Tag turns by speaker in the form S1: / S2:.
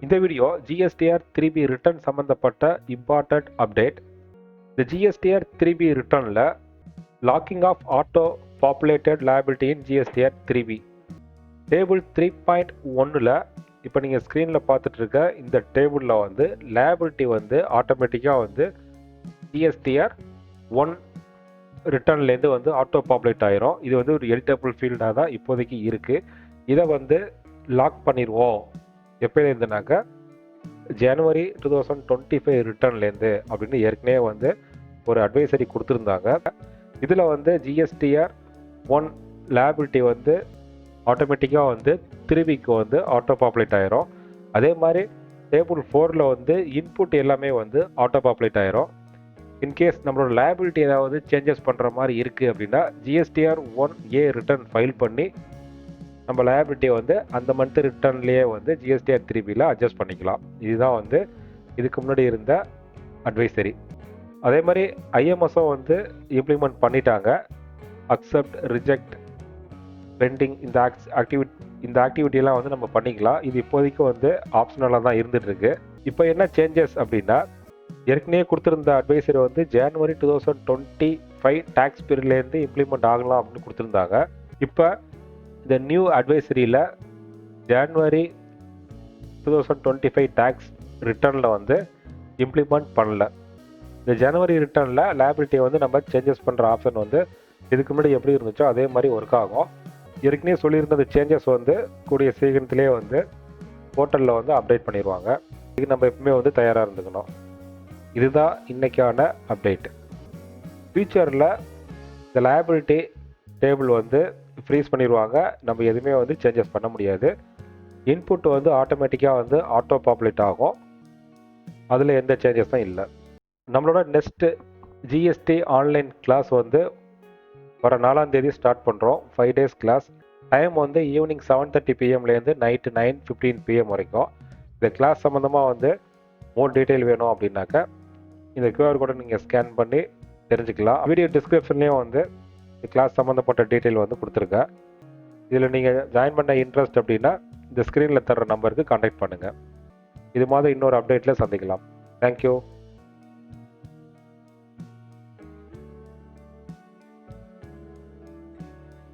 S1: இந்த video GSTR 3B return சம்பந்தப்பட்ட important update. இந்த ஜிஎஸ்டிஆர் 3B ரிட்டர்னில் locking of auto populated liability in GSTR 3B table 3.1ல் இப்போ நீங்கள் ஸ்க்ரீனில் பார்த்துட்டு இருக்க இந்த டேபிளில் வந்து லைபிலிட்டி வந்து ஆட்டோமேட்டிக்காக வந்து ஜிஎஸ்டிஆர் 1 ரிட்டர்ன்லேருந்து வந்து ஆட்டோ பாப்புலேட் ஆயிரும். இது வந்து ஒரு எடிட்டபிள் ஃபீல்டாக தான் இப்போதைக்கு இருக்குது. இதை வந்து லாக் பண்ணிடுவோம் எப்போலேருந்துனாக்கா ஜனவரி 2025 ரிட்டர்ன்லேருந்து அப்படின்னு ஏற்கனவே வந்து ஒரு அட்வைசரி கொடுத்துருந்தாங்க. இதில் வந்து ஜிஎஸ்டிஆர் 1 லைபிலிட்டி வந்து ஆட்டோமேட்டிக்காக வந்து 3Bக்கு வந்து ஆட்டோ பாப்புலேட் ஆயிரும். அதே மாதிரி டேபிள் 4ல் வந்து இன்புட் எல்லாமே வந்து ஆட்டோ பாப்புலேட் ஆயிரும். இன்கேஸ் நம்மளோட லைபிலிட்டி ஏதாவது சேஞ்சஸ் பண்ணுற மாதிரி இருக்குது அப்படின்னா ஜிஎஸ்டிஆர் 1A ரிட்டர்ன் ஃபைல் பண்ணி நம்ம லைபிலிட்டியை வந்து அந்த மந்த் ரிட்டர்ன்லேயே வந்து ஜிஎஸ்டிஆர் 3Bயில் அட்ஜஸ்ட் பண்ணிக்கலாம். இதுதான் வந்து இதுக்கு முன்னாடி இருந்த அட்வைசரி. அதே மாதிரி ஐஎம்எஸும் வந்து இம்ப்ளிமெண்ட் பண்ணிட்டாங்க. அக்செப்ட், ரிஜெக்ட், பெண்டிங் இந்த ஆக்டிவிட்டியெல்லாம் வந்து நம்ம பண்ணிக்கலாம். இது இப்போதைக்கு வந்து ஆப்ஷனலாக தான் இருந்துகிட்ருக்கு. இப்போ என்ன சேஞ்சஸ் அப்படின்னா, ஏற்கனவே கொடுத்துருந்த அட்வைசரி வந்து ஜனவரி 2025 டேக்ஸ் பீரியட்லேருந்து இம்ப்ளிமெண்ட் ஆகலாம் அப்படின்னு கொடுத்துருந்தாங்க. இப்போ இந்த நியூ அட்வைசரியில் ஜனவரி 2025 டேக்ஸ் ரிட்டர்னில் வந்து இம்ப்ளிமெண்ட் பண்ணல. இந்த ஜனவரி ரிட்டர்னில் லைபிலிட்டியை வந்து நம்ம சேஞ்சஸ் பண்ணுற ஆப்ஷன் வந்து இதுக்கு முன்னாடி எப்படி இருந்துச்சோ அதே மாதிரி ஒர்க் ஆகும். ஏற்கனவே சொல்லியிருந்த சேஞ்சஸ் வந்து கூடிய சீக்கிரத்திலே வந்து போர்ட்டலில் வந்து அப்டேட் பண்ணிடுவாங்க. இதுக்கு நம்ம எப்பவுமே வந்து தயாராக இருந்துக்கணும். இதுதான் இன்றைக்கான அப்டேட். ஃபியூச்சரில் இந்த லைபிலிட்டி டேபிள் வந்து ஃப்ரீஸ் பண்ணிடுவாங்க. நம்ம எதுவுமே வந்து சேஞ்சஸ் பண்ண முடியாது. இன்புட் வந்து ஆட்டோமேட்டிக்காக வந்து ஆட்டோ பாப்புலேட் ஆகும். அதில் எந்த சேஞ்சஸும் இல்லை. நம்மளோட நெக்ஸ்ட்டு ஜிஎஸ்டி ஆன்லைன் கிளாஸ் வந்து வர 4ஆம் தேதி ஸ்டார்ட் பண்ணுறோம். 5 days கிளாஸ். டைம் வந்து ஈவினிங் 7:30 PM நைட்டு 9:15 PM வரைக்கும். இந்த கிளாஸ் சம்மந்தமாக வந்து மோர் டீட்டெயில் வேணும் அப்படின்னாக்கா இந்த QR கோடை நீங்கள் ஸ்கேன் பண்ணி தெரிஞ்சுக்கலாம். வீடியோ டிஸ்கிரிப்ஷன்லேயும் வந்து இந்த கிளாஸ் சம்மந்தப்பட்ட டீட்டெயில் வந்து கொடுத்துருக்கேன். இதில் நீங்கள் ஜாயின் பண்ண இன்ட்ரெஸ்ட் அப்படின்னா இந்த ஸ்க்ரீனில் தர்ற நம்பருக்கு கான்டாக்ட் பண்ணுங்கள். இது மாதிரி இன்னொரு அப்டேட்டில் சந்திக்கலாம். தேங்க்யூ.